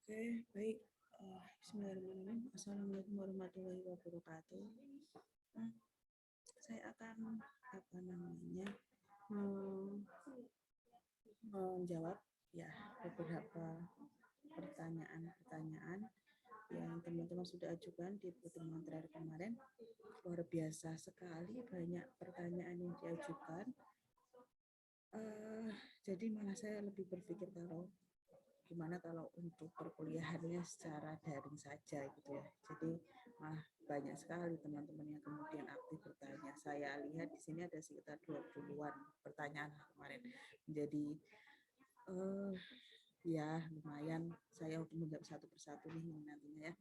Oke, baik. Bismillahirrahmanirrahim. Assalamualaikum warahmatullahi wabarakatuh. Hmm, saya akan hmm, menjawab ya beberapa pertanyaan-pertanyaan yang teman-teman sudah ajukan di pertemuan terakhir kemarin. Luar biasa sekali banyak pertanyaan yang diajukan. Jadi malah saya lebih berpikir gimana kalau untuk perkuliahannya secara daring saja gitu ya. Jadi banyak sekali teman-teman yang kemudian aktif bertanya. Saya lihat di sini ada sekitar 20-an pertanyaan kemarin. Jadi ya lumayan saya untuk menjawab satu persatu nih nantinya ya.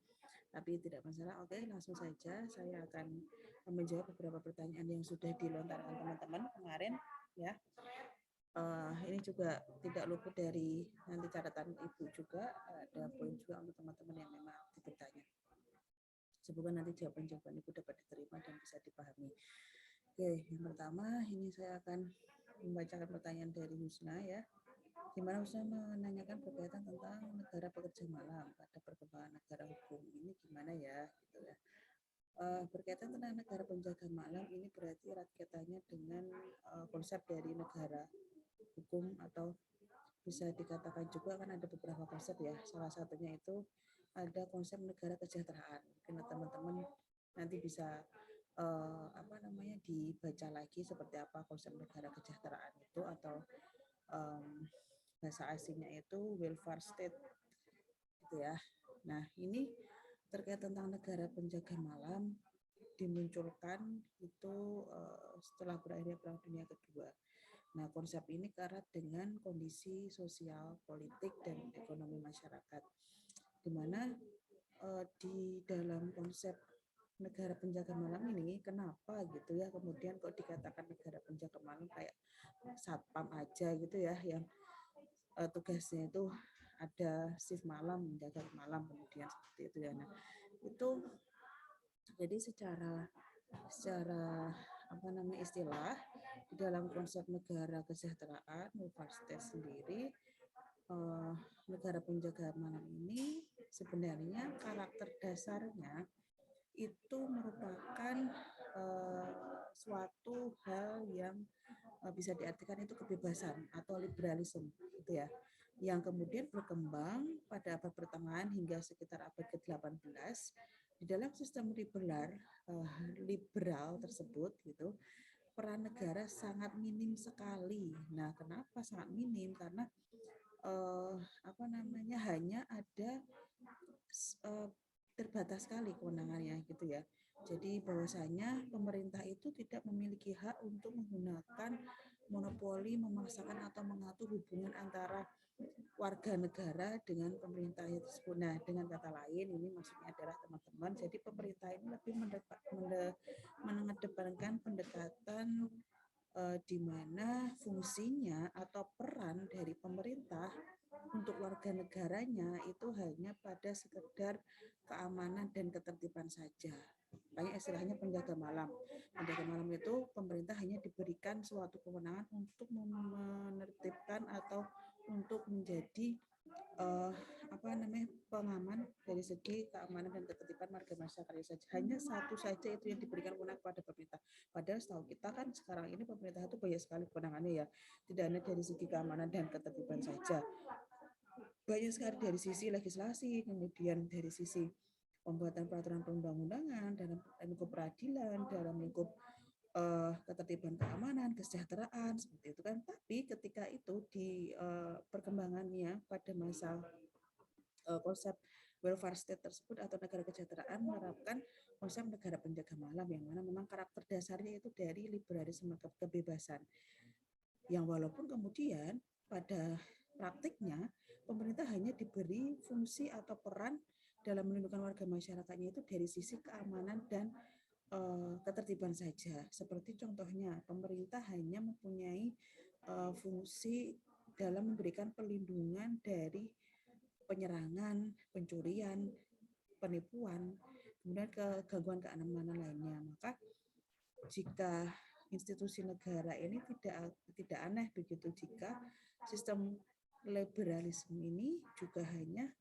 Tapi tidak masalah. Oke, langsung saja saya akan menjawab beberapa pertanyaan yang sudah dilontarkan teman-teman kemarin ya. Ini juga tidak luput dari nanti catatan ibu juga, ada poin juga untuk teman-teman yang memang aktif bertanya. Semoga nanti jawaban-jawaban ibu dapat diterima dan bisa dipahami. Oke, yang pertama ini saya akan membacakan pertanyaan dari Husna ya. Di mana Husna menanyakan berkaitan tentang negara pekerja malam pada perkembangan negara hukum ini gimana ya gitu ya. Berkaitan tentang negara penjaga malam ini berarti erat kaitannya dengan konsep dari negara hukum atau bisa dikatakan juga kan ada beberapa konsep ya. Salah satunya itu ada konsep negara kesejahteraan. Mungkin teman-teman nanti bisa dibaca lagi seperti apa konsep negara kesejahteraan itu atau bahasa asingnya itu welfare state gitu ya. Nah, ini terkait tentang negara penjaga malam dimunculkan itu setelah berakhirnya Perang Dunia Kedua. Nah, konsep ini erat dengan kondisi sosial, politik, dan ekonomi masyarakat. Di mana di dalam konsep negara penjaga malam ini, kenapa gitu ya, kemudian kok dikatakan negara penjaga malam kayak satpam aja gitu ya, yang tugasnya itu ada shift malam, menjaga malam, kemudian seperti itu ya. Nah, itu jadi secara istilah di dalam konsep negara kesejahteraan welfare state sendiri, negara penjaga malam ini sebenarnya karakter dasarnya itu merupakan suatu hal yang bisa diartikan itu kebebasan atau liberalisme gitu ya, yang kemudian berkembang pada abad pertengahan hingga sekitar abad ke-18 di dalam sistem liberal tersebut gitu. Peran negara sangat minim sekali. Nah, kenapa sangat minim? Karena hanya ada terbatas sekali kewenangannya gitu ya. Jadi bahwasanya pemerintah itu tidak memiliki hak untuk menggunakan monopoli, memaksakan atau mengatur hubungan antara warga negara dengan pemerintah itu tersebut. Nah, dengan kata lain ini maksudnya adalah teman-teman, jadi pemerintah ini lebih mengedepankan pendekatan di mana fungsinya atau peran dari pemerintah untuk warga negaranya itu hanya pada sekedar keamanan dan ketertiban saja. Banyak istilahnya penjaga malam. Penjaga malam itu pemerintah hanya diberikan suatu kewenangan untuk menertibkan atau untuk menjadi pengaman dari segi keamanan dan ketertiban warga masyarakat saja. Hanya satu saja itu yang diberikan kewenangan kepada pemerintah. Padahal setahu kita kan sekarang ini pemerintah itu banyak sekali kewenangannya ya. Tidak hanya dari segi keamanan dan ketertiban saja. Banyak sekali dari sisi legislasi, kemudian dari sisi pembuatan peraturan perundang-undangan, dalam lingkup peradilan, dalam lingkup ketertiban keamanan, kesejahteraan seperti itu kan. Tapi ketika itu di perkembangannya pada masa konsep welfare state tersebut atau negara kesejahteraan menerapkan konsep negara penjaga malam yang mana memang karakter dasarnya itu dari liberalisme kebebasan. Yang walaupun kemudian pada praktiknya pemerintah hanya diberi fungsi atau peran dalam melindungi warga masyarakatnya itu dari sisi keamanan dan ketertiban saja. Seperti contohnya, pemerintah hanya mempunyai fungsi dalam memberikan perlindungan dari penyerangan, pencurian, penipuan, kemudian gangguan keamanan lainnya. Maka jika institusi negara ini tidak aneh begitu jika sistem liberalisme ini juga hanya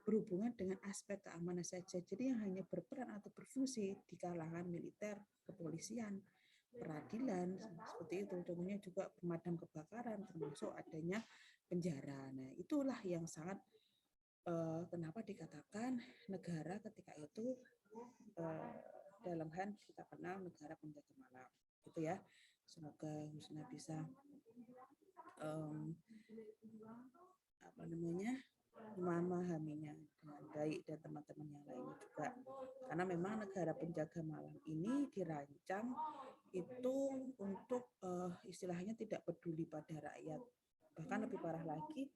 berhubungan dengan aspek keamanan saja. Jadi yang hanya berperan atau berfungsi di kalangan militer, kepolisian, peradilan, seperti itu. Contohnya juga pemadam kebakaran, termasuk adanya penjara. Nah, itulah yang sangat kenapa dikatakan negara ketika itu dalam hal kita kenal negara penjaga malam, gitu ya. Semoga Husna bisa memahaminya dengan baik dan teman-teman yang lainnya juga. Karena memang negara penjaga malam ini dirancang itu untuk istilahnya tidak peduli pada rakyat. Bahkan lebih parah lagi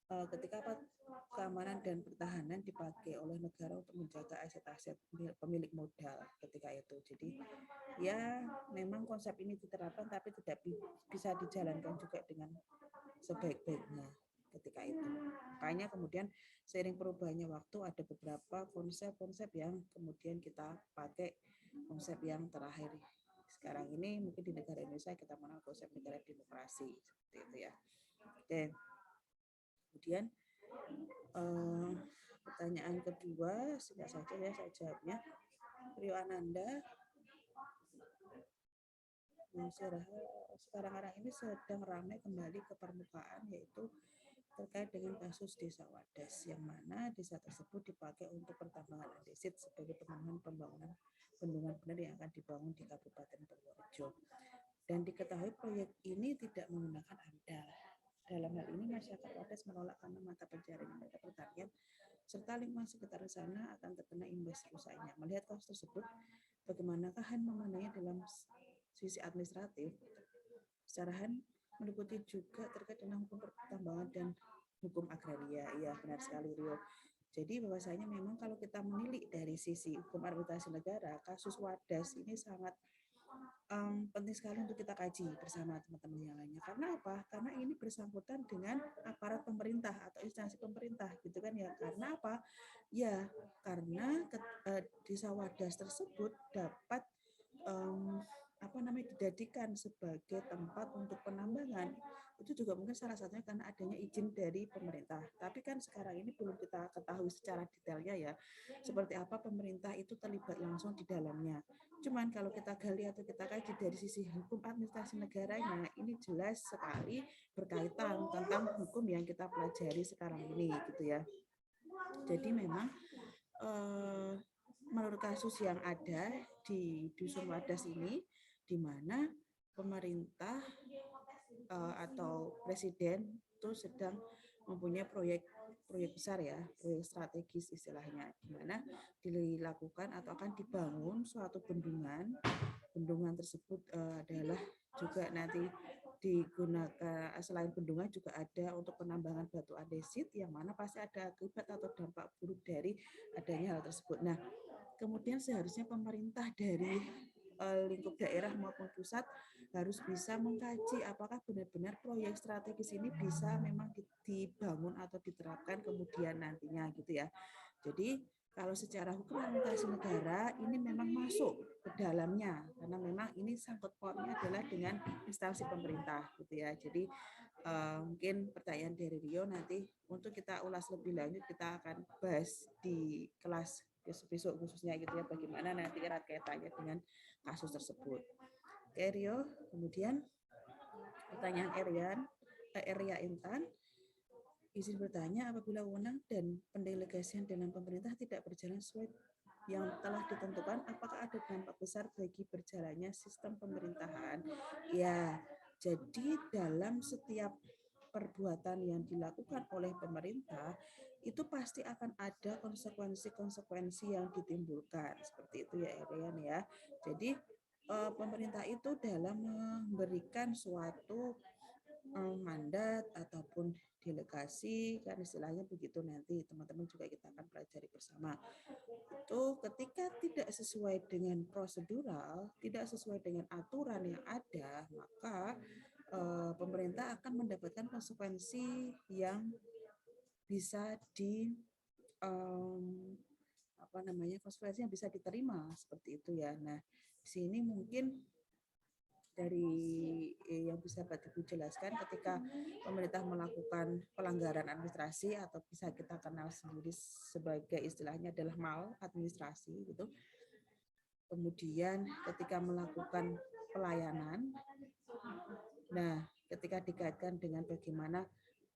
ketika keamanan dan pertahanan dipakai oleh negara untuk menjaga aset-aset pemilik modal ketika itu. Jadi ya memang konsep ini diterapkan tapi tidak bisa dijalankan juga dengan sebaik-baiknya ketika itu. Makanya kemudian seiring perubahannya waktu ada beberapa konsep-konsep yang kemudian kita pakai, konsep yang terakhir sekarang ini mungkin di negara Indonesia kita mengenal konsep negara demokrasi seperti itu ya. Oke. Kemudian pertanyaan kedua, singkat saja ya saya jawabnya. Rio Ananda, sekarang ini sedang ramai kembali ke permukaan, yaitu terkait dengan kasus Desa Wadas, yang mana desa tersebut dipakai untuk pertambangan andesit sebagai pemenuhan pembangunan bendungan bener yang akan dibangun di Kabupaten Purworejo. Dan diketahui proyek ini tidak menggunakan AMDAL. Dalam hal ini masyarakat Wadas menolak karena mata pencarian mereka pertanian serta lingkungan sekitar sana akan terkena imbas rusaknya. Melihat kasus tersebut, bagaimanakah Han memandangnya dalam sisi administratif? Secara Han meliputi juga terkait dengan hukum pertambangan dan hukum agraria. Ya, benar sekali Rio. Jadi bahwasanya memang kalau kita menilik dari sisi hukum administrasi negara, kasus Wadas ini sangat penting sekali untuk kita kaji bersama teman-teman yang lainnya. Karena apa? Karena ini bersangkutan dengan aparat pemerintah atau instansi pemerintah, gitu kan ya. Karena apa? Ya, karena desa Wadas tersebut dapat dijadikan sebagai tempat untuk penambangan. Itu juga mungkin salah satunya karena adanya izin dari pemerintah. Tapi kan sekarang ini belum kita ketahui secara detailnya ya, seperti apa pemerintah itu terlibat langsung di dalamnya. Cuman kalau kita gali atau kita kaji dari sisi hukum administrasi negaranya, ini jelas sekali berkaitan tentang hukum yang kita pelajari sekarang ini, gitu ya. Jadi memang menurut kasus yang ada di Dusun Wadas ini, di mana pemerintah atau presiden itu sedang mempunyai proyek besar ya, proyek strategis istilahnya, di mana dilakukan atau akan dibangun suatu bendungan. Bendungan tersebut adalah juga nanti digunakan, selain bendungan juga ada untuk penambangan batu andesit, yang mana pasti ada akibat atau dampak buruk dari adanya hal tersebut. Nah, kemudian seharusnya pemerintah dari lingkup daerah maupun pusat harus bisa mengkaji apakah benar-benar proyek strategis ini bisa memang dibangun atau diterapkan kemudian nantinya, gitu ya. Jadi kalau secara hukum administrasi negara ini memang masuk ke dalamnya, karena memang ini sangkut pautnya adalah dengan instansi pemerintah, gitu ya. Jadi mungkin pertanyaan dari Rio nanti untuk kita ulas lebih lanjut, kita akan bahas di kelas besok khususnya, gitu ya, bagaimana nanti erat kaitannya dengan kasus tersebut. Oke Rio, kemudian pertanyaan Eria Intan, izin bertanya, apabila wewenang dan pendelegasian dalam pemerintah tidak berjalan sesuai yang telah ditentukan, apakah ada dampak besar bagi berjalannya sistem pemerintahan? Ya, jadi dalam setiap perbuatan yang dilakukan oleh pemerintah, itu pasti akan ada konsekuensi-konsekuensi yang ditimbulkan. Seperti itu ya Erian ya. Jadi pemerintah itu dalam memberikan suatu mandat ataupun delegasi, kan istilahnya begitu, nanti teman-teman juga kita akan pelajari bersama. Itu ketika tidak sesuai dengan prosedural, tidak sesuai dengan aturan yang ada, maka pemerintah akan mendapatkan konsekuensi yang bisa konsekuensi yang bisa diterima, seperti itu ya. Nah, di sini mungkin dari yang bisa Pak Ibu jelaskan ketika pemerintah melakukan pelanggaran administrasi atau bisa kita kenal sendiri sebagai istilahnya adalah maladministrasi gitu. Kemudian ketika melakukan pelayanan, nah ketika dikaitkan dengan bagaimana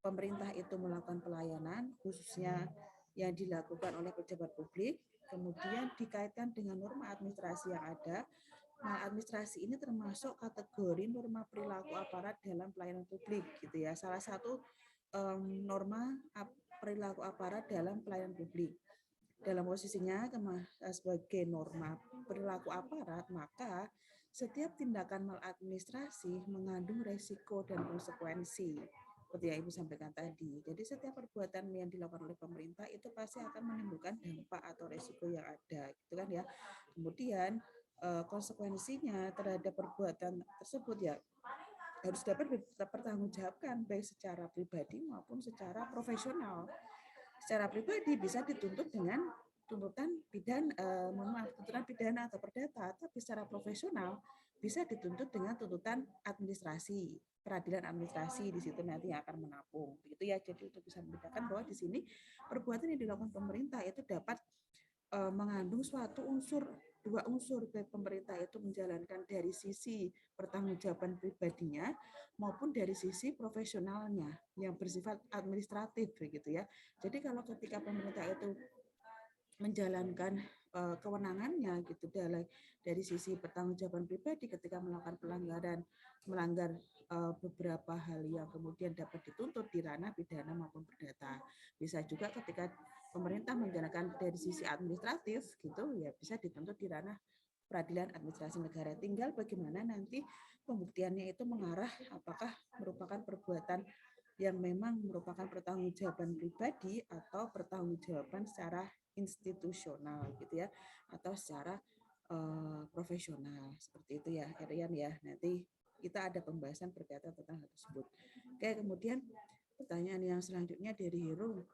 pemerintah itu melakukan pelayanan khususnya yang dilakukan oleh pejabat publik, kemudian dikaitkan dengan norma administrasi yang ada. Nah, administrasi ini termasuk kategori norma perilaku aparat dalam pelayanan publik, gitu ya. Salah satu norma perilaku aparat dalam pelayanan publik. Dalam posisinya sebagai norma perilaku aparat, maka setiap tindakan maladministrasi mengandung resiko dan konsekuensi. Seperti yang Ibu sampaikan tadi. Jadi setiap perbuatan yang dilakukan oleh pemerintah itu pasti akan menimbulkan dampak atau resiko yang ada, gitu kan ya. Kemudian konsekuensinya terhadap perbuatan tersebut ya harus dapat dipertanggungjawabkan baik secara pribadi maupun secara profesional. Secara pribadi bisa dituntut dengan tuntutan tuntutan pidana atau perdata, tapi secara profesional bisa dituntut dengan tuntutan administrasi, peradilan administrasi di situ nanti yang akan menampung. Begitu ya. Jadi untuk bisa membedakan bahwa di sini perbuatan yang dilakukan pemerintah itu dapat mengandung dua unsur baik pemerintah itu menjalankan dari sisi pertanggungjawaban pribadinya maupun dari sisi profesionalnya yang bersifat administratif begitu ya. Jadi kalau ketika pemerintah itu menjalankan kewenangannya gitu dari sisi pertanggungjawaban pribadi ketika melakukan melanggar beberapa hal yang kemudian dapat dituntut di ranah pidana maupun perdata. Bisa juga ketika pemerintah menjalankan dari sisi administratif gitu ya bisa dituntut di ranah peradilan administrasi negara. Tinggal bagaimana nanti pembuktiannya itu mengarah apakah merupakan perbuatan yang memang merupakan pertanggungjawaban pribadi atau pertanggungjawaban secara institusional gitu ya atau secara profesional seperti itu ya Rian ya. Nanti kita ada pembahasan berkaitan tentang hal tersebut. Oke, kemudian pertanyaan yang selanjutnya dari Heru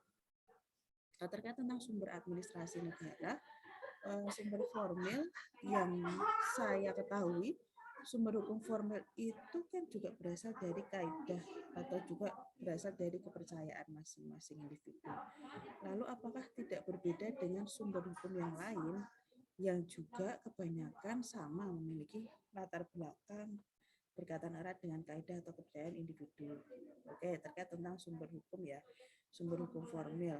terkait tentang sumber administrasi negara. Sumber formil yang saya ketahui sumber hukum formal itu kan juga berasal dari kaidah atau juga berasal dari kepercayaan masing-masing individu. Lalu apakah tidak berbeda dengan sumber hukum yang lain yang juga kebanyakan sama memiliki latar belakang berkaitan erat dengan kaidah atau kepercayaan individu? Oke, terkait tentang sumber hukum ya, sumber hukum formil.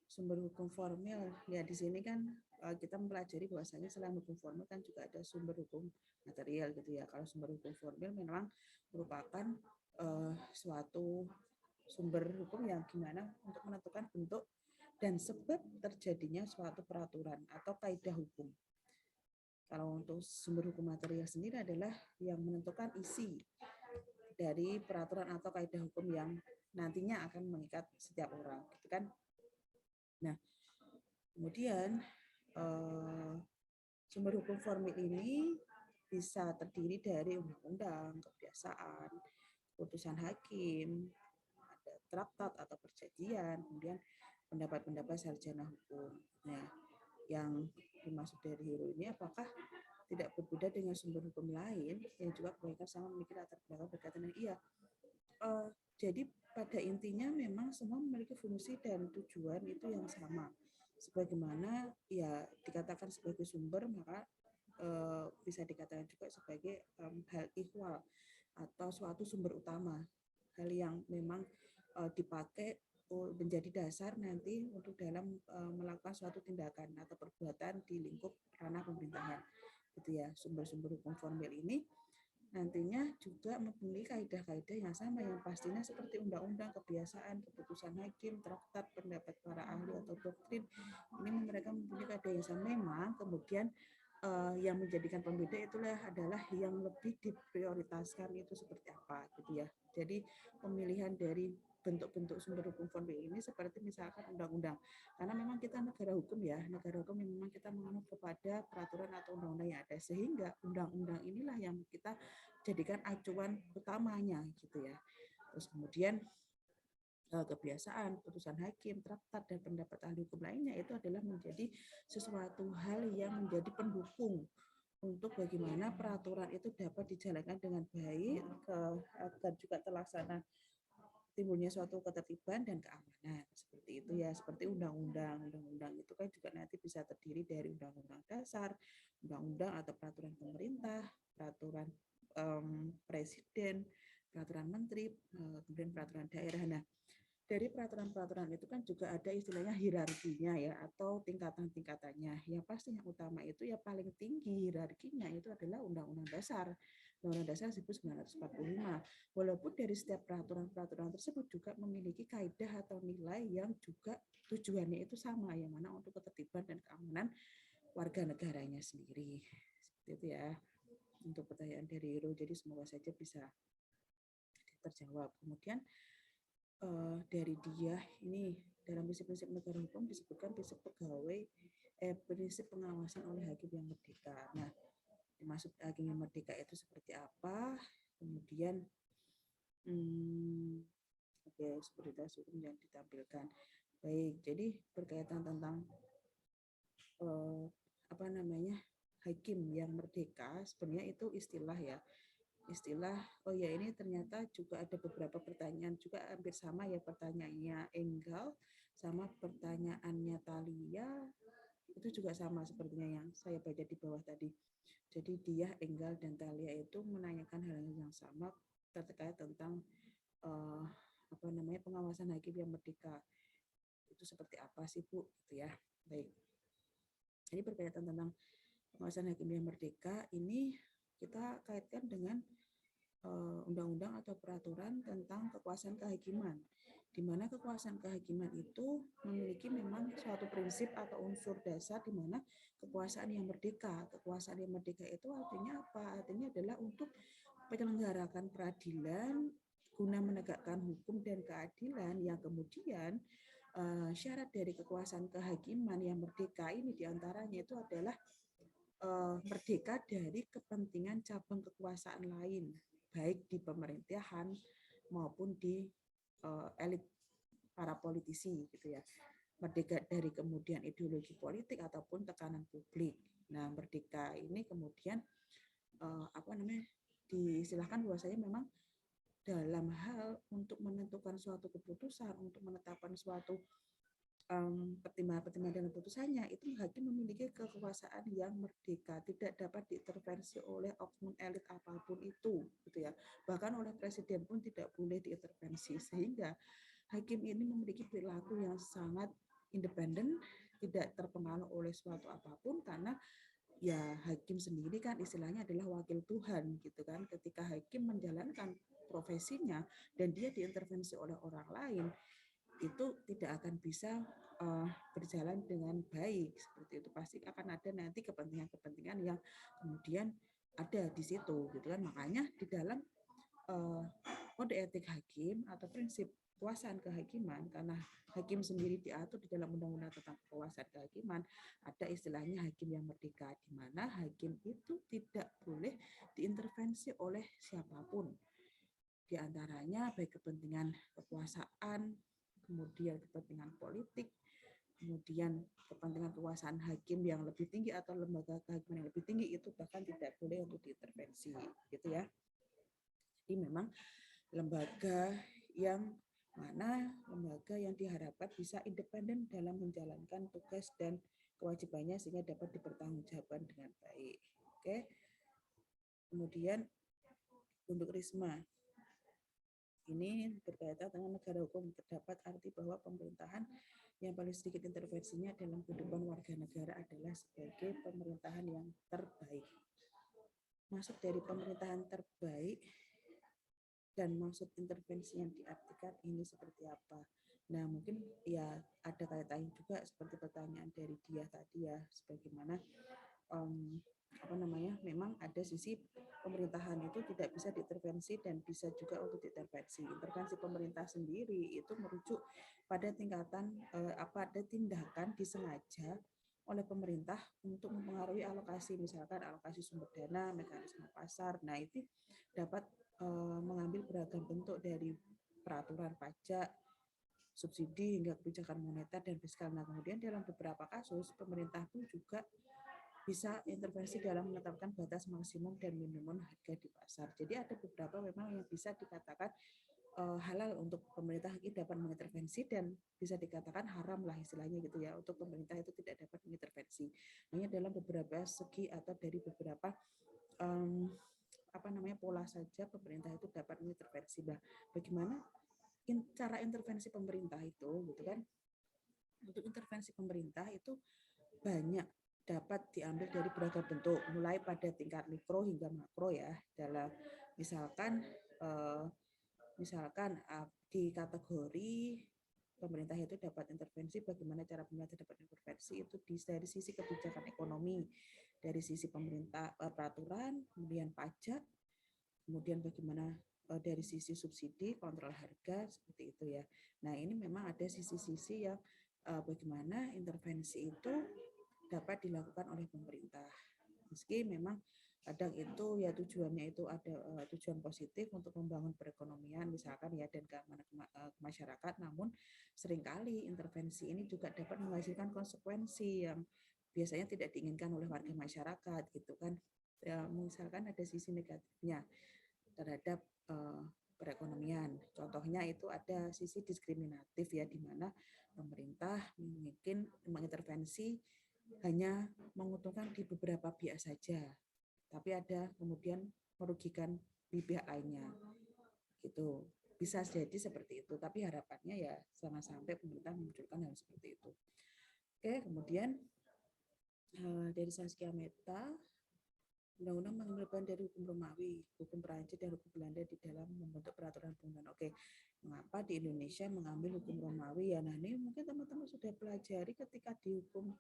Sumber hukum formil ya di sini kan kita mempelajari bahwasanya selain hukum formil kan juga ada sumber hukum material gitu ya. Kalau sumber hukum formil memang merupakan suatu sumber hukum yang gimana untuk menentukan bentuk dan sebab terjadinya suatu peraturan atau kaidah hukum. Kalau untuk sumber hukum material sendiri adalah yang menentukan isi dari peraturan atau kaidah hukum yang nantinya akan mengikat setiap orang, gitu kan? Nah, kemudian sumber hukum formil ini bisa terdiri dari undang-undang, kebiasaan, putusan hakim, ada traktat atau perjanjian, kemudian pendapat-pendapat sarjana hukum. Nah, yang dimaksud dari Hero ini apakah tidak berbeda dengan sumber hukum lain yang juga kebanyakan sama memiliki latar belakang berkaitan dengan iya. Jadi pada intinya memang semua memiliki fungsi dan tujuan itu yang sama. Sebagaimana ya dikatakan sebagai sumber maka bisa dikatakan juga sebagai hal ihwal atau suatu sumber utama, hal yang memang dipakai menjadi dasar nanti untuk dalam melakukan suatu tindakan atau perbuatan di lingkup ranah pemerintahan gitu ya. Sumber-sumber hukum formil ini nantinya juga memiliki kaidah-kaidah yang sama yang pastinya seperti undang-undang, kebiasaan, keputusan hakim, traktat, pendapat para ahli atau doktrin. Ini mereka mempunyai kaidah yang sama. Memang kemudian yang menjadikan pembeda itulah adalah yang lebih diprioritaskan itu seperti apa gitu ya. Jadi pemilihan dari bentuk-bentuk sumber hukum formil ini seperti misalkan undang-undang. Karena memang kita negara hukum ya, negara hukum yang memang kita menganut kepada peraturan atau undang-undang yang ada, sehingga undang-undang inilah yang kita jadikan acuan utamanya gitu ya. Terus kemudian kebiasaan, putusan hakim, traktat, dan pendapat ahli hukum lainnya itu adalah menjadi sesuatu hal yang menjadi pendukung untuk bagaimana peraturan itu dapat dijalankan dengan baik agar juga terlaksana timbulnya suatu ketertiban dan keamanan seperti itu ya. Seperti undang-undang itu kan juga nanti bisa terdiri dari undang-undang dasar, undang-undang atau peraturan pemerintah, peraturan presiden, peraturan menteri, kemudian peraturan daerah. Nah, dari peraturan-peraturan itu kan juga ada istilahnya hierarkinya ya, atau tingkatan-tingkatannya. Yang pasti yang utama itu ya paling tinggi hierarkinya itu adalah Undang-Undang Dasar. Undang-Undang Dasar 1945. Walaupun dari setiap peraturan-peraturan tersebut juga memiliki kaidah atau nilai yang juga tujuannya itu sama, yang mana untuk ketertiban dan keamanan warga negaranya sendiri. Seperti itu ya untuk pertanyaan dari Hero. Jadi semoga saja bisa terjawab. Kemudian dari dia ini dalam prinsip-prinsip negara hukum disebutkan prinsip prinsip pengawasan oleh hakim yang merdeka. Nah, dimaksud hakim yang merdeka itu seperti apa? Kemudian sekuritas hukum yang ditampilkan. Baik, jadi berkaitan tentang hakim yang merdeka, sebenarnya itu istilah ya. Ini ternyata juga ada beberapa pertanyaan juga hampir sama ya, pertanyaannya Enggal sama pertanyaannya Thalia itu juga sama sepertinya yang saya baca di bawah tadi. Jadi dia, Enggal dan Thalia itu menanyakan hal yang sama terkait tentang pengawasan hakim yang merdeka. Itu seperti apa sih Bu? Gitu ya. Baik. Ini berkaitan tentang pengawasan hakim yang merdeka, ini kita kaitkan dengan undang-undang atau peraturan tentang kekuasaan kehakiman, di mana kekuasaan kehakiman itu memiliki memang suatu prinsip atau unsur dasar di mana kekuasaan yang merdeka. Kekuasaan yang merdeka itu artinya apa? Artinya adalah untuk menyelenggarakan peradilan guna menegakkan hukum dan keadilan yang kemudian syarat dari kekuasaan kehakiman yang merdeka ini diantaranya itu adalah merdeka dari kepentingan cabang kekuasaan lain, baik di pemerintahan maupun di elit para politisi gitu ya. Merdeka dari kemudian ideologi politik ataupun tekanan publik. Nah, merdeka ini kemudian diistilahkan bahwasanya memang dalam hal untuk menentukan suatu keputusan, untuk menetapkan suatu pertimbangan-pertimbangan dalam putusannya, itu hakim memiliki kekuasaan yang merdeka, tidak dapat diintervensi oleh oknum elit apapun itu, gitu ya. Bahkan oleh presiden pun tidak boleh diintervensi, sehingga hakim ini memiliki perilaku yang sangat independen, tidak terpengaruh oleh suatu apapun, karena ya hakim sendiri kan istilahnya adalah wakil Tuhan gitu kan. Ketika hakim menjalankan profesinya dan dia diintervensi oleh orang lain, itu tidak akan bisa berjalan dengan baik. Seperti itu pasti akan ada nanti kepentingan-kepentingan yang kemudian ada di situ gitu kan. Makanya di dalam kode etik hakim atau prinsip kekuasaan kehakiman, karena hakim sendiri diatur di dalam undang-undang tentang kekuasaan kehakiman, ada istilahnya hakim yang merdeka, di mana hakim itu tidak boleh diintervensi oleh siapapun, di antaranya baik kepentingan kekuasaan, kemudian kepentingan politik, kemudian kepentingan kekuasaan hakim yang lebih tinggi atau lembaga kehakiman yang lebih tinggi, itu bahkan tidak boleh untuk diintervensi, gitu ya. Jadi memang lembaga yang diharapkan bisa independen dalam menjalankan tugas dan kewajibannya sehingga dapat dipertanggungjawabkan dengan baik. Oke. Kemudian untuk Risma, ini berkaitan dengan negara hukum. Terdapat arti bahwa pemerintahan yang paling sedikit intervensinya dalam kehidupan warga negara adalah sebagai pemerintahan yang terbaik. Maksud dari pemerintahan terbaik dan maksud intervensi yang diartikan ini seperti apa? Nah, mungkin ya ada kaitannya juga seperti pertanyaan dari dia tadi ya, sebagaimana memang ada sisi pemerintahan itu tidak bisa diintervensi dan bisa juga untuk diintervensi. Intervensi pemerintah sendiri itu merujuk pada ada tindakan disengaja oleh pemerintah untuk mempengaruhi alokasi, misalkan alokasi sumber dana, mekanisme pasar. Nah, itu dapat mengambil beragam bentuk dari peraturan pajak, subsidi hingga kebijakan moneter dan fiskal. Nah, kemudian dalam beberapa kasus pemerintah pun juga bisa intervensi dalam menetapkan batas maksimum dan minimum harga di pasar. Jadi ada beberapa memang yang bisa dikatakan halal untuk pemerintah itu dapat mengintervensi, dan bisa dikatakan haram lah istilahnya gitu ya, untuk pemerintah itu tidak dapat mengintervensi. Hanya dalam beberapa segi atau dari beberapa pola saja pemerintah itu dapat mengintervensi. Nah, bagaimana cara intervensi pemerintah itu gitu kan? Untuk intervensi pemerintah itu banyak, dapat diambil dari beragam bentuk, mulai pada tingkat mikro hingga makro ya. Dalam misalkan di kategori pemerintah itu dapat intervensi, bagaimana cara pemerintah dapat intervensi itu dari sisi kebijakan ekonomi, dari sisi pemerintah peraturan, kemudian pajak, kemudian bagaimana dari sisi subsidi, kontrol harga, seperti itu ya. Nah, ini memang ada sisi-sisi yang bagaimana intervensi itu dapat dilakukan oleh pemerintah. Meski memang kadang itu ya tujuannya itu ada tujuan positif untuk membangun perekonomian misalkan ya, dan keamanan masyarakat, namun seringkali intervensi ini juga dapat menghasilkan konsekuensi yang biasanya tidak diinginkan oleh warga masyarakat gitu kan. Ya, misalkan ada sisi negatifnya terhadap perekonomian. Contohnya itu ada sisi diskriminatif ya, di mana pemerintah mungkin mengintervensi hanya menguntungkan di beberapa pihak saja, tapi ada kemudian merugikan di pihak lainnya. Gitu. Bisa jadi seperti itu, tapi harapannya ya jangan sampai pemerintah memunculkan hal seperti itu. Oke, kemudian dari Saskia Meta, undang-undang mengambil bahan dari hukum Romawi, hukum Perancis, dan hukum Belanda di dalam membentuk peraturan penggunaan. Oke, mengapa di Indonesia mengambil hukum Romawi ya? Nah, ini mungkin teman-teman sudah pelajari ketika di hukum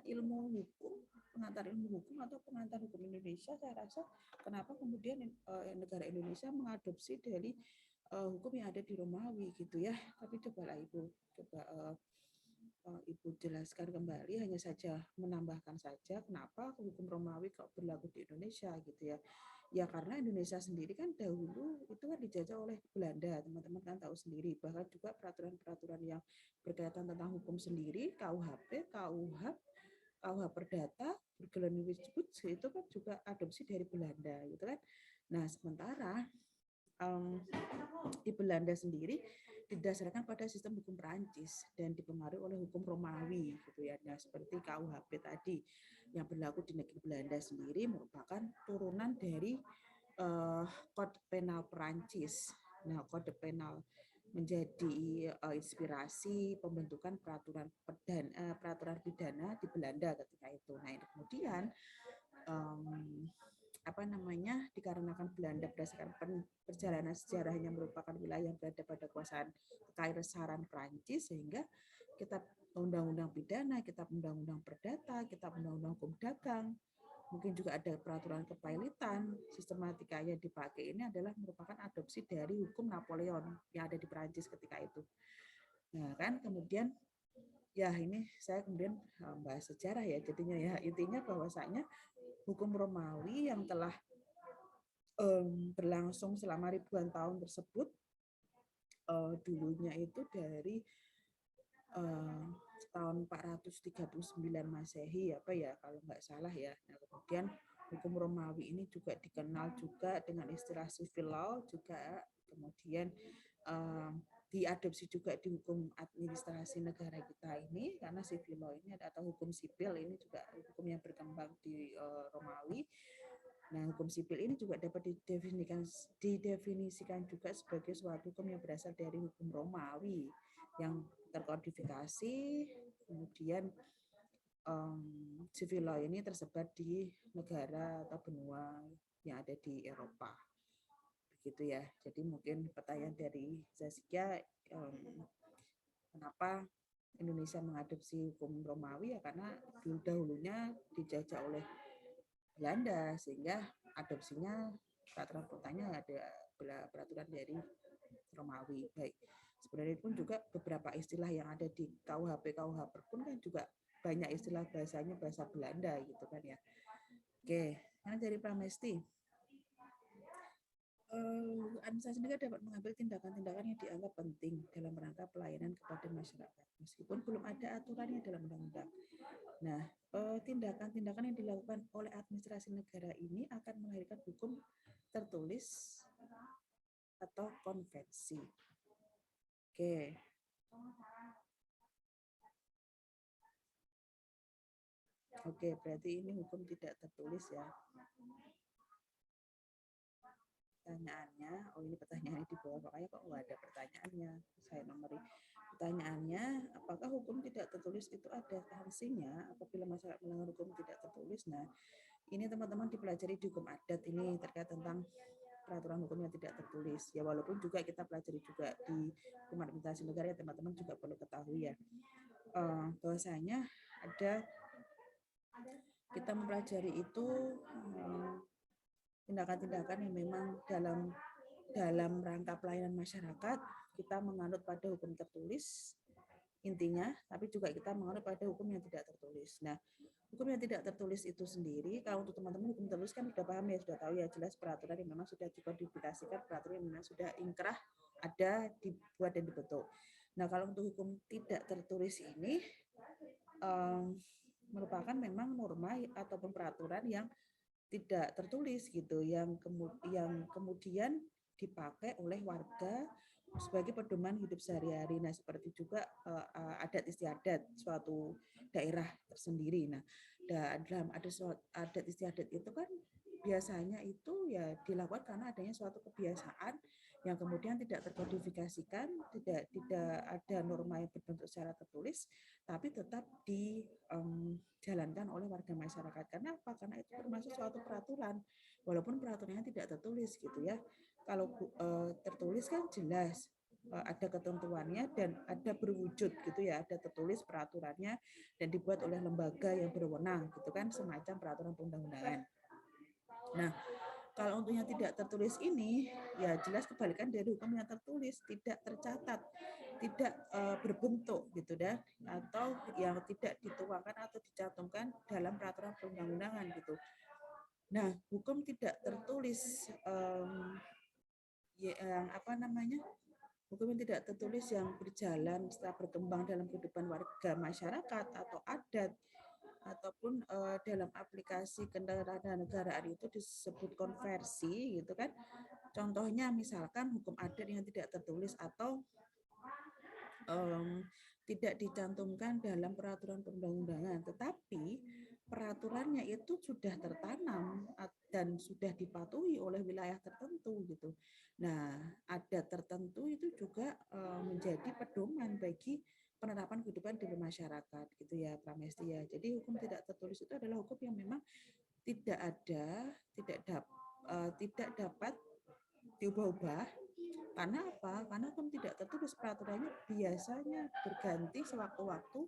ilmu hukum, pengantar ilmu hukum atau pengantar hukum Indonesia. Saya rasa kenapa kemudian negara Indonesia mengadopsi dari hukum yang ada di Romawi gitu ya. Tapi cobalah Ibu Ibu jelaskan kembali, hanya saja menambahkan saja kenapa hukum Romawi kok berlaku di Indonesia gitu ya. Ya karena Indonesia sendiri kan dahulu itu kan dijajah oleh Belanda, teman-teman kan tahu sendiri. Bahkan juga peraturan-peraturan yang berkaitan tentang hukum sendiri, KUHP, KUH Perdata, Burgerlijk Wetboek itu kan juga adopsi dari Belanda gitu kan. Nah, sementara di Belanda sendiri didasarkan pada sistem hukum Perancis dan dipengaruhi oleh hukum Romawi gitu ya. Nah, seperti KUHP tadi yang berlaku di negeri Belanda sendiri merupakan turunan dari Kode Penal Perancis. Nah, Kode Penal menjadi inspirasi pembentukan peraturan pidana di Belanda ketika itu. Nah, ini kemudian dikarenakan Belanda berdasarkan perjalanan sejarahnya merupakan wilayah yang berada pada kekuasaan Kekaisaran Prancis, sehingga kitab undang-undang pidana, kitab undang-undang perdata, kitab undang-undang hukum dagang, mungkin juga ada peraturan kepailitan, sistematikanya dipakai ini adalah merupakan adopsi dari hukum Napoleon yang ada di Prancis ketika itu. Nah, kan kemudian ya ini saya kemudian bahas sejarah ya jadinya ya, intinya bahwasanya hukum Romawi yang telah berlangsung selama ribuan tahun tersebut dulunya itu dari tahun 439 Masehi kalau nggak salah ya. Nah, kemudian hukum Romawi ini juga dikenal juga dengan istilah civil law juga, kemudian diadopsi juga di hukum administrasi negara kita ini, karena civil law ini atau hukum sipil ini juga hukum yang berkembang di Romawi. Nah, hukum sipil ini juga dapat didefinisikan juga sebagai suatu hukum yang berasal dari hukum Romawi yang terkodifikasi, kemudian civil law ini tersebar di negara atau benua yang ada di Eropa. Begitu ya. Jadi mungkin pertanyaan dari Zaskia, kenapa Indonesia mengadopsi hukum Romawi ya karena dahulunya dijajah oleh Belanda, sehingga adopsinya peraturan kotanya ada peraturan dari Romawi. Baik, sebenarnya pun juga beberapa istilah yang ada di KUHP pun kan juga banyak istilah bahasanya bahasa Belanda gitu kan ya. Oke, karena dari Pramesti. Administrasi negara dapat mengambil tindakan-tindakan yang dianggap penting dalam rangka pelayanan kepada masyarakat, meskipun belum ada aturannya dalam undang-undang. Nah, tindakan-tindakan yang dilakukan oleh administrasi negara ini akan melahirkan hukum tertulis atau konvensi. Oke. Oke, berarti ini hukum tidak tertulis ya. Pertanyaannya, oh ini pertanyaannya di bawah, makanya kok nggak ada pertanyaannya. Saya nomori. Pertanyaannya, apakah hukum tidak tertulis itu ada sanksinya apabila masyarakat melanggar hukum tidak tertulis? Nah, ini teman-teman dipelajari di hukum adat ini terkait tentang peraturan hukum yang tidak tertulis. Ya walaupun juga kita pelajari juga di hukum administrasi negara ya teman-teman juga perlu ketahui ya. Bahwasanya ada kita mempelajari itu tindakan-tindakan yang memang dalam rangka pelayanan masyarakat kita menganut pada hukum tertulis intinya, tapi juga kita menganut pada hukum yang tidak tertulis. Nah, hukum yang tidak tertulis itu sendiri, kalau untuk teman-teman hukum tertulis kan sudah paham ya, sudah tahu ya, jelas peraturan yang memang sudah dikodifikasikan, peraturan yang memang sudah inkrah, ada, dibuat dan dibentuk. Nah, kalau untuk hukum tidak tertulis ini merupakan memang norma ataupun peraturan yang tidak tertulis gitu, yang kemudian dipakai oleh warga sebagai pedoman hidup sehari-hari. Nah, seperti juga adat istiadat suatu daerah tersendiri. Nah, dalam adat istiadat itu kan biasanya itu ya dilakukan karena adanya suatu kebiasaan yang kemudian tidak terkodifikasikan, tidak ada norma yang berbentuk secara tertulis, tapi tetap dijalankan oleh warga masyarakat. Karena apa? Karena itu termasuk suatu peraturan, walaupun peraturannya tidak tertulis gitu ya. Kalau tertulis kan jelas ada ketentuannya dan ada berwujud gitu ya, ada tertulis peraturannya dan dibuat oleh lembaga yang berwenang gitu kan, semacam peraturan perundang-undangan. Nah, kalau untuk yang tidak tertulis ini, ya jelas kebalikan dari hukum yang tertulis, tidak tercatat, tidak berbentuk gitu dah, atau yang tidak dituangkan atau dicantumkan dalam peraturan perundang-undangan gitu. Nah, hukum tidak tertulis yang apa namanya? Hukum yang tidak tertulis yang berjalan setelah berkembang dalam kehidupan warga masyarakat atau adat ataupun dalam aplikasi kenegaraan itu disebut konversi gitu kan. Contohnya misalkan hukum adat yang tidak tertulis atau tidak dicantumkan dalam peraturan perundang-undangan, tetapi peraturannya itu sudah tertanam dan sudah dipatuhi oleh wilayah tertentu gitu. Nah, adat tertentu itu juga menjadi pedoman bagi penerapan kehidupan di masyarakat gitu ya, Pramesti ya. Jadi hukum tidak tertulis itu adalah hukum yang memang tidak ada, tidak dapat diubah-ubah. Karena apa? Karena hukum tidak tertulis, peraturannya biasanya berganti sewaktu-waktu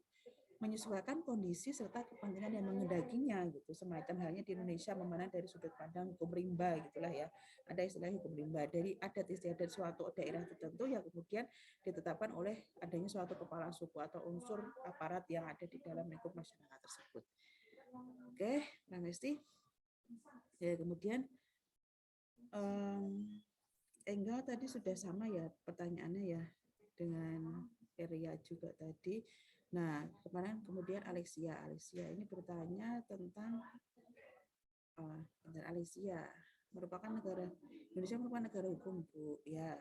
menyesuaikan kondisi serta kepentingan yang mengendakinya gitu. Semacam halnya di Indonesia memandang dari sudut pandang hukum rimba gitulah ya. Ada istilah hukum rimba dari adat istiadat suatu daerah tertentu yang kemudian ditetapkan oleh adanya suatu kepala suku atau unsur aparat yang ada di dalam lingkup masyarakat tersebut. Oke, Mbak Mesti. Ya, kemudian enggak tadi sudah sama ya pertanyaannya ya dengan Ria juga tadi. Nah, kemarin kemudian Alexia ini bertanya tentang Alexia merupakan negara Indonesia merupakan negara hukum, Bu. Ya.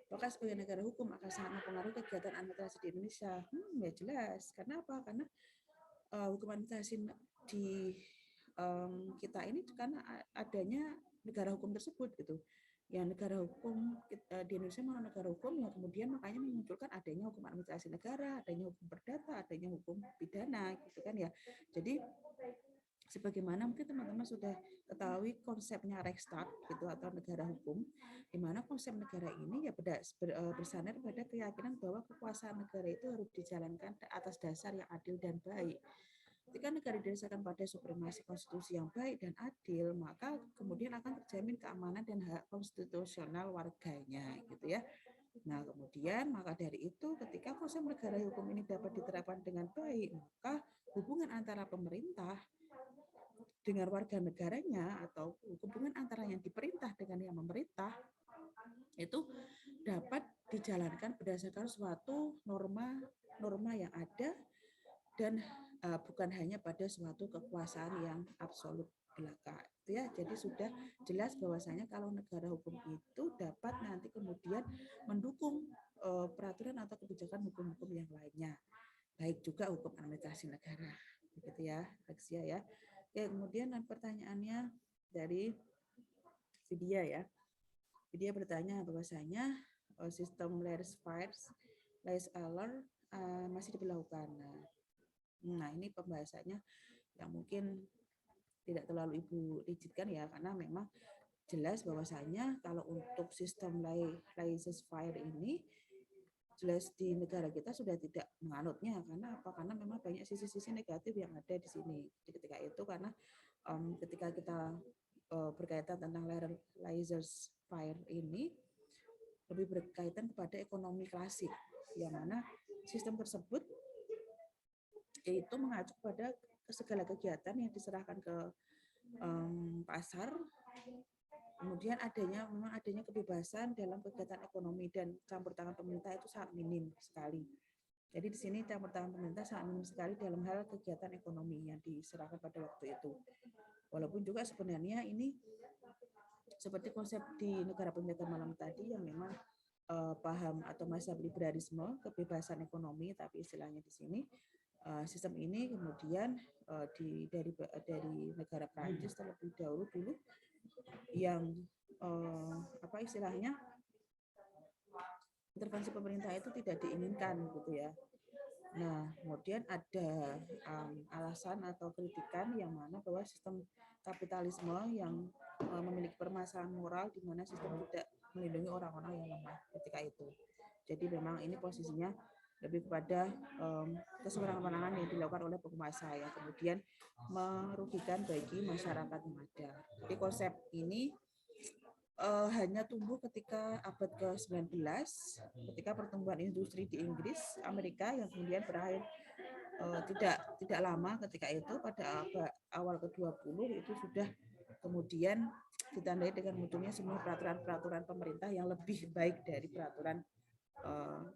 Apakah sebagai negara hukum akan sangat mempengaruhi kegiatan administrasi di Indonesia? Ya jelas. Karena apa? Karena hukum administrasi di kita ini karena adanya negara hukum tersebut gitu. Ya negara hukum di Indonesia memang negara hukum yang kemudian makanya memunculkan adanya hukum administrasi negara, adanya hukum perdata, adanya hukum pidana gitu kan ya. Jadi sebagaimana mungkin teman-teman sudah ketahui konsepnya Rechtsstaat gitu atau negara hukum, di mana konsep negara ini ya bersandar pada keyakinan bahwa kekuasaan negara itu harus dijalankan atas dasar yang adil dan baik. Ketika negara didasarkan pada supremasi konstitusi yang baik dan adil, maka kemudian akan terjamin keamanan dan hak konstitusional warganya, gitu ya. Nah, kemudian maka dari itu ketika konsep negara hukum ini dapat diterapkan dengan baik, maka hubungan antara pemerintah dengan warga negaranya atau hubungan antara yang diperintah dengan yang memerintah itu dapat dijalankan berdasarkan suatu norma yang ada dan bukan hanya pada suatu kekuasaan yang absolut belaka. Ya, jadi sudah jelas bahwasanya kalau negara hukum itu dapat nanti kemudian mendukung peraturan atau kebijakan hukum-hukum yang lainnya, baik juga hukum administrasi negara. Begitu ya, Alexia ya. Oke, kemudian pertanyaannya dari Vidya ya. Vidya bertanya bahwasanya sistem Lays-Allor masih diberlakukan. Nah, ini pembahasannya yang mungkin tidak terlalu Ibu rigidkan ya, karena memang jelas bahwasanya kalau untuk sistem laissez-faire ini jelas di negara kita sudah tidak menganutnya. Karena apa? Karena memang banyak sisi-sisi negatif yang ada di sini. Ketika itu karena ketika kita berkaitan tentang laissez-faire ini lebih berkaitan kepada ekonomi klasik, yang mana sistem tersebut yaitu mengacu pada segala kegiatan yang diserahkan ke pasar, kemudian memang adanya kebebasan dalam kegiatan ekonomi dan campur tangan pemerintah itu sangat minim sekali. Jadi di sini campur tangan pemerintah sangat minim sekali dalam hal kegiatan ekonomi yang diserahkan pada waktu itu. Walaupun juga sebenarnya ini seperti konsep di negara penjaga malam tadi yang memang paham atau mazhab liberalisme, kebebasan ekonomi, tapi istilahnya di sini sistem ini kemudian dari negara Prancis terlebih dahulu dulu yang apa istilahnya intervensi pemerintah itu tidak diinginkan gitu ya. Nah, kemudian ada alasan atau kritikan yang mana bahwa sistem kapitalisme yang memiliki permasalahan moral di mana sistem tidak melindungi orang-orang yang lemah ketika itu. Jadi memang ini posisinya lebih kepada kesewenang-wenangan yang dilakukan oleh penguasa yang kemudian merugikan bagi masyarakat yang ada. Jadi konsep ini hanya tumbuh ketika abad ke-19, ketika pertumbuhan industri di Inggris, Amerika yang kemudian berakhir tidak lama ketika itu pada awal ke-20 itu sudah kemudian ditandai dengan munculnya semua peraturan-peraturan pemerintah yang lebih baik dari peraturan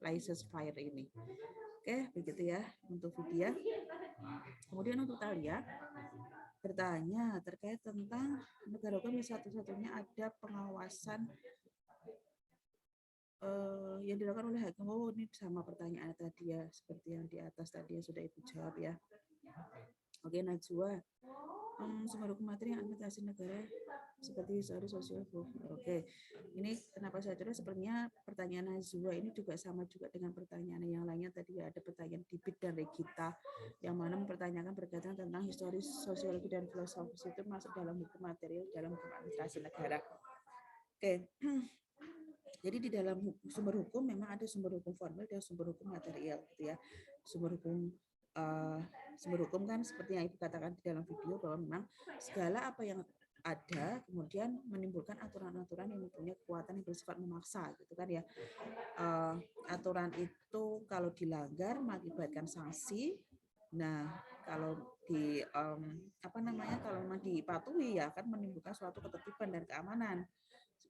laissez-faire ini. Oke, begitu ya untuk Vidya. Kemudian untuk Talia bertanya terkait tentang negara hukum yang satu-satunya ada pengawasan yang dilakukan oleh hakim. Oh, ini sama pertanyaan tadi ya, seperti yang di atas tadi yang sudah Ibu jawab ya. Oke, Najwa. Sumber hukum materi yang administrasi negara seperti histori sosial. Oke, ini kenapa saya coba sepertinya pertanyaan Najwa ini juga sama juga dengan pertanyaan yang lainnya tadi ya, ada pertanyaan Dibit dan Regita yang mana mempertanyakan berkaitan tentang historis sosiologi dan filosofis itu masuk dalam hukum material dalam hukum administrasi negara. Oke. Jadi di dalam sumber hukum memang ada sumber hukum formal dan sumber hukum material gitu ya. Sumber hukum kan seperti yang Ibu katakan di dalam video bahwa memang segala apa yang ada kemudian menimbulkan aturan-aturan yang mempunyai kekuatan yang bersifat memaksa gitu kan ya. Aturan itu kalau dilanggar mengakibatkan sanksi. Nah, kalau kalau memang dipatuhi ya akan menimbulkan suatu ketertiban dan keamanan.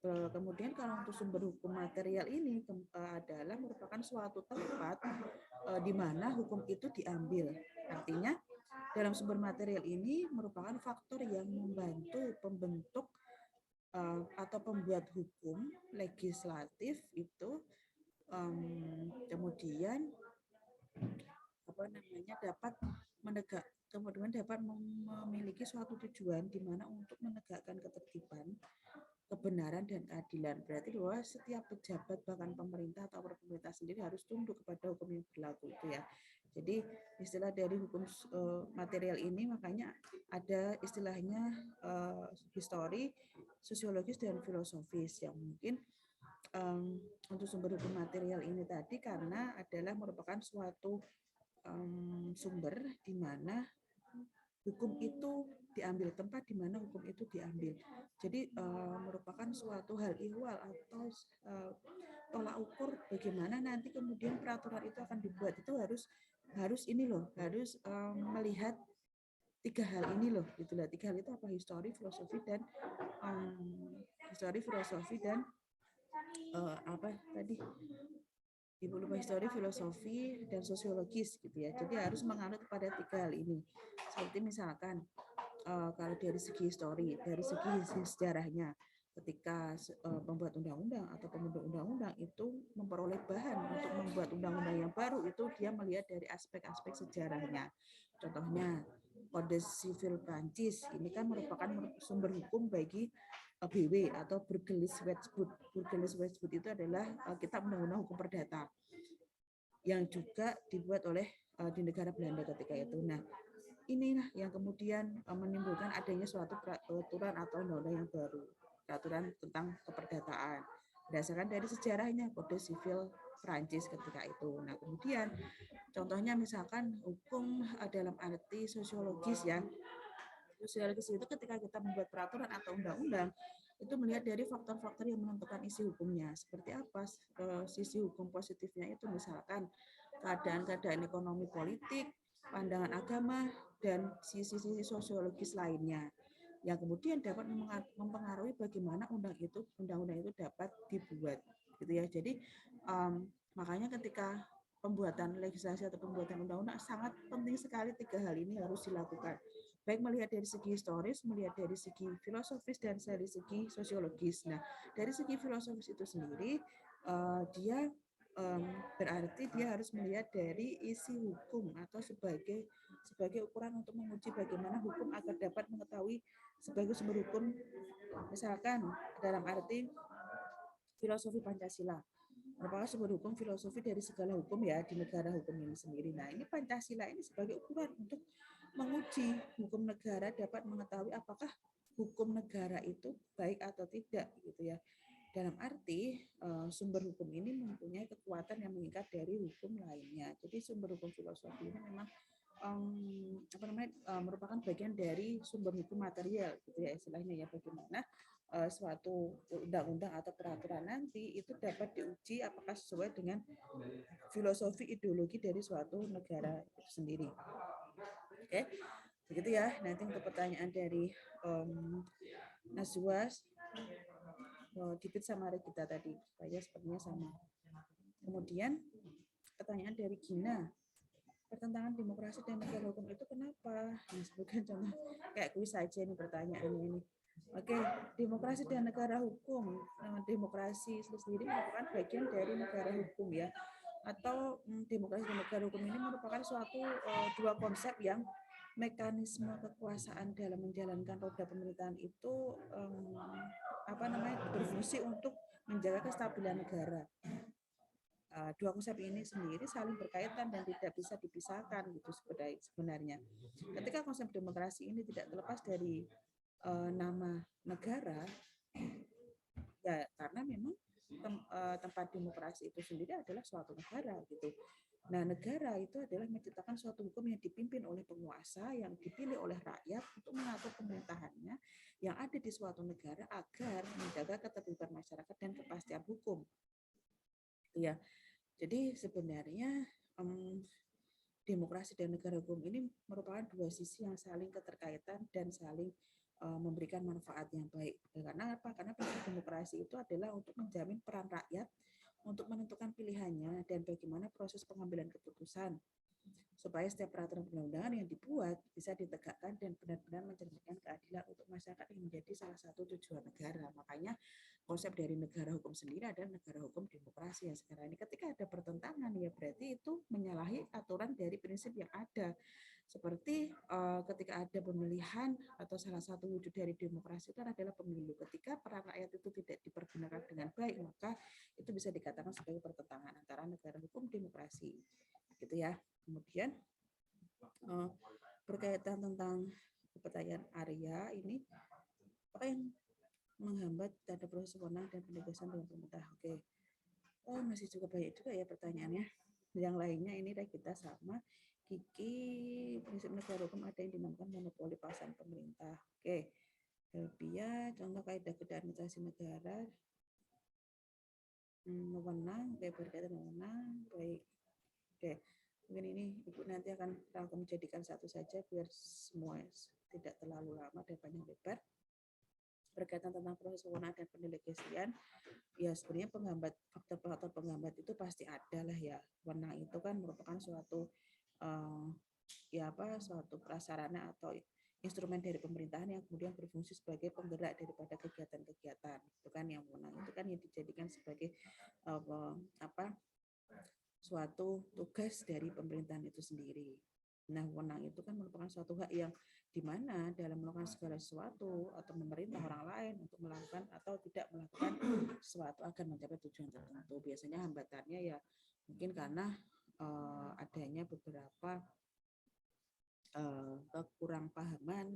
Kemudian kalau untuk sumber hukum material ini adalah merupakan suatu tempat di mana hukum itu diambil. Artinya dalam sumber material ini merupakan faktor yang membantu pembentuk atau pembuat hukum legislatif itu kemudian dapat memiliki suatu tujuan di mana untuk menegakkan ketertiban, kebenaran dan keadilan. Berarti bahwa setiap pejabat bahkan pemerintah atau pemerintah sendiri harus tunduk kepada hukum yang berlaku itu ya. Jadi istilah dari hukum material ini makanya ada istilahnya histori, sosiologis dan filosofis yang mungkin untuk sumber hukum material ini tadi karena adalah merupakan suatu sumber di mana hukum itu diambil, tempat di mana hukum itu diambil. Jadi merupakan suatu hal ihwal atau tolak ukur bagaimana nanti kemudian peraturan itu akan dibuat. Itu harus melihat tiga hal ini loh, gitulah. Tiga hal itu apa? Histori, filosofi dan apa tadi? Ibu lupa histori, filosofi, dan sosiologis gitu ya. Jadi harus menganut pada 3 hal ini. Seperti misalkan kalau dari segi histori, dari segi sejarahnya, ketika pembuat undang-undang atau pembentuk undang-undang itu memperoleh bahan untuk membuat undang-undang yang baru, itu dia melihat dari aspek-aspek sejarahnya. Contohnya, Kode Sivil Prancis ini kan merupakan sumber hukum bagi BW atau Burgerlijk Wetboek. Burgerlijk Wetboek itu adalah kitab undang-undang hukum perdata yang juga dibuat oleh di negara Belanda ketika itu. Nah, inilah yang kemudian menimbulkan adanya suatu peraturan atau undang-undang yang baru, peraturan tentang keperdataan berdasarkan dari sejarahnya Kode Sivil Prancis ketika itu. Nah, kemudian contohnya misalkan hukum dalam arti sosiologis ya. Sosiologis itu ketika kita membuat peraturan atau undang-undang itu melihat dari faktor-faktor yang menentukan isi hukumnya. Seperti apa sisi hukum positifnya itu, misalkan keadaan-keadaan ekonomi politik, pandangan agama, dan sisi-sisi sosiologis lainnya yang kemudian dapat mempengaruhi bagaimana undang-undang itu dapat dibuat gitu ya. Jadi makanya ketika pembuatan legislasi atau pembuatan undang-undang sangat penting sekali 3 hal ini harus dilakukan, baik melihat dari segi historis, melihat dari segi filosofis, dan dari segi sosiologis. Nah, dari segi filosofis itu sendiri dia berarti dia harus melihat dari isi hukum atau sebagai ukuran untuk menguji bagaimana hukum agar dapat mengetahui sebagai sumber hukum, misalkan dalam arti filosofi Pancasila merupakan sumber hukum filosofi dari segala hukum ya di negara hukum ini sendiri. Nah, ini Pancasila ini sebagai ukuran untuk menguji hukum negara dapat mengetahui apakah hukum negara itu baik atau tidak gitu ya. Dalam arti sumber hukum ini mempunyai kekuatan yang mengikat dari hukum lainnya. Jadi sumber hukum filosofi ini memang merupakan bagian dari sumber hukum material gitu ya istilahnya ya, bagaimana suatu undang-undang atau peraturan nanti itu dapat diuji apakah sesuai dengan filosofi ideologi dari suatu negara itu sendiri. Oke, begitu ya. Nanti untuk pertanyaan dari Najwa, Dipit sama Regita tadi, supaya sepertinya sama. Kemudian pertanyaan dari Gina, pertentangan demokrasi dan negara hukum itu kenapa? Nah, sebutkan contoh kayak kuis saja nih pertanyaannya ini. Oke, demokrasi dan negara hukum. Demokrasi sendiri merupakan bagian dari negara hukum ya. Atau demokrasi dan negara hukum ini merupakan suatu dua konsep yang mekanisme kekuasaan dalam menjalankan roda pemerintahan itu berfungsi untuk menjaga kestabilan negara. Dua konsep ini sendiri saling berkaitan dan tidak bisa dipisahkan gitu sebenarnya. Ketika konsep demokrasi ini tidak terlepas dari nama negara, ya karena memang tempat demokrasi itu sendiri adalah suatu negara gitu. Nah, negara itu adalah menciptakan suatu hukum yang dipimpin oleh penguasa yang dipilih oleh rakyat untuk mengatur pemerintahannya yang ada di suatu negara agar menjaga ketertiban masyarakat dan kepastian hukum. Ya, jadi sebenarnya demokrasi dan negara hukum ini merupakan dua sisi yang saling keterkaitan dan saling memberikan manfaat yang baik. Karena apa? Karena prinsip demokrasi itu adalah untuk menjamin peran rakyat untuk menentukan pilihannya dan bagaimana proses pengambilan keputusan supaya setiap peraturan perundang-undangan yang dibuat bisa ditegakkan dan benar-benar mencerminkan keadilan untuk masyarakat yang menjadi salah satu tujuan negara. Makanya konsep dari negara hukum sendiri adalah negara hukum demokrasi yang sekarang ini. Ketika ada pertentangan ya berarti itu menyalahi aturan dari prinsip yang ada. Seperti ketika ada pemilihan atau salah satu wujud dari demokrasi itu adalah pemilu. Ketika peran rakyat itu tidak dipergunakan dengan baik, maka itu bisa dikatakan sebagai pertentangan antara negara hukum demokrasi. Gitu ya. Kemudian berkaitan tentang pertanyaan Arya ini, apa yang menghambat tanda proses wewenang dan penugasan dalam pemerintah? Oke. Masih cukup banyak juga ya pertanyaannya. Yang lainnya ini kita sama. Kiki, prinsip negara hukum ada yang dinamakan monopoli pasar pemerintah. Oke. Helpia, contoh kaidah keadministrasi negara. Wewenang, berkaitan wewenang, baik. Oke. Mungkin ini Ibu nanti akan rangkum jadikan satu saja biar semua tidak terlalu lama dan panjang lebar. berkaitan tentang proses wewenang dan pendelegasian, ya sebenarnya faktor-faktor penghambat itu pasti ada lah ya. Wewenang itu kan merupakan suatu uh, suatu prasarana atau instrumen dari pemerintahan yang kemudian berfungsi sebagai penggerak daripada kegiatan-kegiatan. Itu kan yang wewenang itu kan yang dijadikan sebagai apa suatu tugas dari pemerintahan itu sendiri. Nah, wewenang itu kan merupakan suatu hak yang di mana dalam melakukan segala sesuatu atau memerintah orang lain untuk melakukan atau tidak melakukan sesuatu agar mencapai tujuan tertentu. Biasanya hambatannya ya mungkin karena adanya beberapa kekurang pahaman,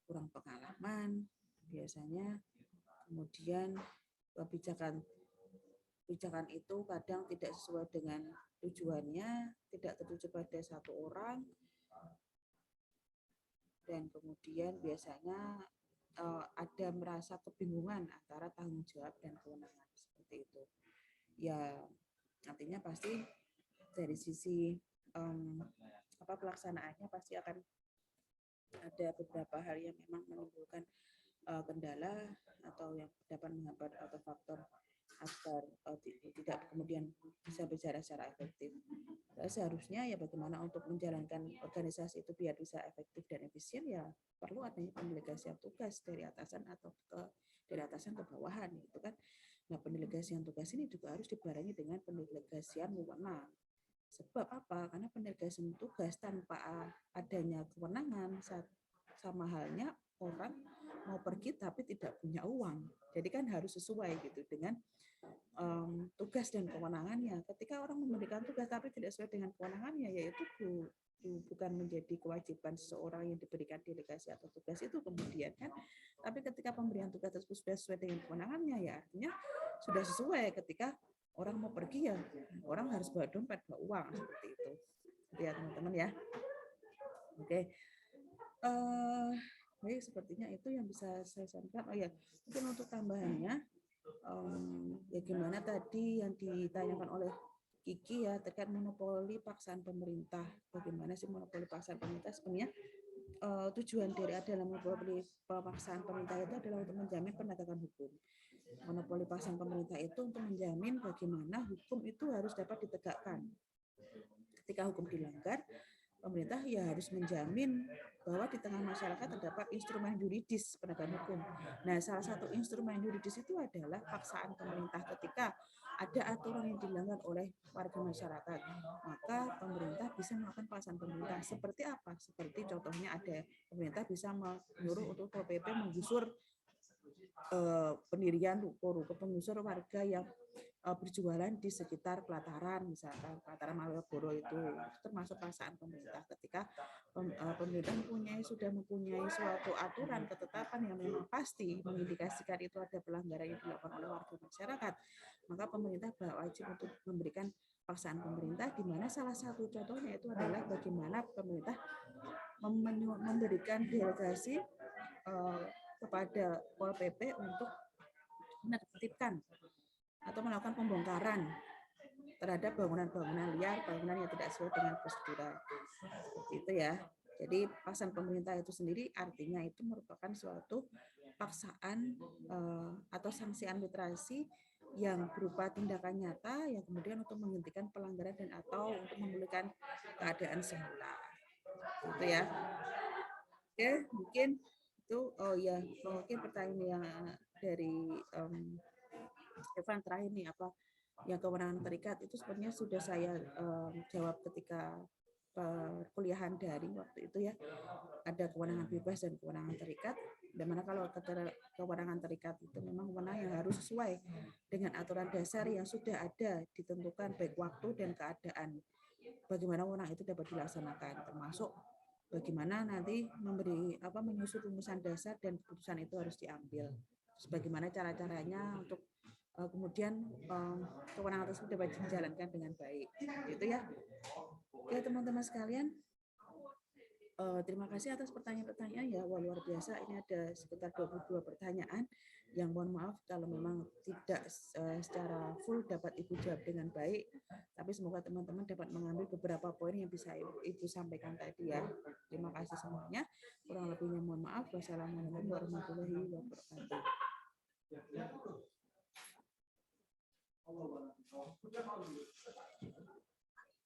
kurang pengalaman, biasanya kemudian kebijakan itu kadang tidak sesuai dengan tujuannya, tidak tertuju pada satu orang, dan kemudian biasanya ada merasa kebingungan antara tanggung jawab dan kewenangan seperti itu. Ya, nantinya pasti dari sisi pelaksanaannya pasti akan ada beberapa hal yang memang menimbulkan kendala atau yang dapat menghambat atau faktor agar tidak kemudian bisa berjalan secara efektif. Seharusnya ya bagaimana untuk menjalankan organisasi itu biar bisa efektif dan efisien, ya perlu adanya pendelegasian tugas dari atasan atau dari atasan ke bawahan gitu kan. Nah, pendelegasian tugas ini juga harus dibarengi dengan pendelegasian wewenang. Sebab apa? Karena pendelegasian tugas tanpa adanya kewenangan sama halnya orang mau pergi tapi tidak punya uang. Jadi kan harus sesuai gitu dengan tugas dan kewenangannya. Ketika orang memberikan tugas tapi tidak sesuai dengan kewenangannya, yaitu bukan menjadi kewajiban seseorang yang diberikan delegasi atau tugas itu kemudian kan. Tapi ketika pemberian tugas tersebut sudah sesuai dengan kewenangannya, ya artinya sudah sesuai. Ketika orang mau pergi ya orang harus bawa dompet, bawa uang seperti itu. Ya teman-teman ya. Oke. Baik, sepertinya itu yang bisa saya sampaikan. Oh ya, mungkin untuk tambahannya, ya gimana tadi yang ditanyakan oleh Kiki ya terkait monopoli paksaan pemerintah. Bagaimana sih monopoli paksaan pemerintah? Sebenarnya tujuan dari adalah monopoli paksaan pemerintah itu adalah untuk menjamin penegakan hukum. Monopoli paksaan pemerintah itu untuk menjamin bagaimana hukum itu harus dapat ditegakkan. Ketika hukum dilanggar, pemerintah ya harus menjamin bahwa di tengah masyarakat terdapat instrumen yuridis penegakan hukum. Nah, salah satu instrumen yuridis itu adalah paksaan pemerintah. Ketika ada aturan yang dilanggar oleh warga masyarakat, maka pemerintah bisa melakukan paksaan pemerintah. Seperti apa? Seperti contohnya ada pemerintah bisa menyuruh untuk Pol PP menggusur pendirian ruko-ruko, penggusur warga yang berjualan di sekitar pelataran, misalkan pelataran Malioboro itu termasuk paksaan pemerintah. Ketika pemerintah sudah mempunyai suatu aturan ketetapan yang memang pasti mengindikasikan itu ada pelanggaran yang dilakukan oleh warga masyarakat, maka pemerintah wajib untuk memberikan paksaan pemerintah, di mana salah satu contohnya itu adalah bagaimana pemerintah memberikan delegasi kepada Pol PP untuk menertibkan atau melakukan pembongkaran terhadap bangunan-bangunan liar, bangunan yang tidak sesuai dengan prosedural. Seperti itu ya. Jadi paksaan pemerintah itu sendiri artinya itu merupakan suatu paksaan atau sanksi administrasi yang berupa tindakan nyata yang kemudian untuk menghentikan pelanggaran dan atau untuk memulihkan keadaan semula. Gitu ya. Oke, mungkin itu mungkin pertanyaan yang dari Evan terakhir nih, apa yang kewenangan terikat itu sebenarnya sudah saya jawab ketika perkuliahan daring waktu itu ya. Ada kewenangan bebas dan kewenangan terikat. Dimana kalau kewenangan terikat itu memang kewenangan yang harus sesuai dengan aturan dasar yang sudah ada ditentukan baik waktu dan keadaan. Bagaimana kewenangan itu dapat dilaksanakan, termasuk bagaimana nanti menyusun rumusan dasar dan keputusan itu harus diambil. Terus bagaimana cara-caranya untuk kemudian kewenangan tersebut dapat dijalankan dengan baik. Itu ya. Oke teman-teman sekalian, Terima kasih atas pertanyaan-pertanyaan ya. Wah, luar biasa. Ini ada sekitar 22 pertanyaan yang mohon maaf kalau memang tidak secara full dapat Ibu jawab dengan baik. Tapi semoga teman-teman dapat mengambil beberapa poin yang bisa Ibu sampaikan tadi ya. Terima kasih semuanya. Kurang lebihnya mohon maaf. Wassalamualaikum warahmatullahi wabarakatuh.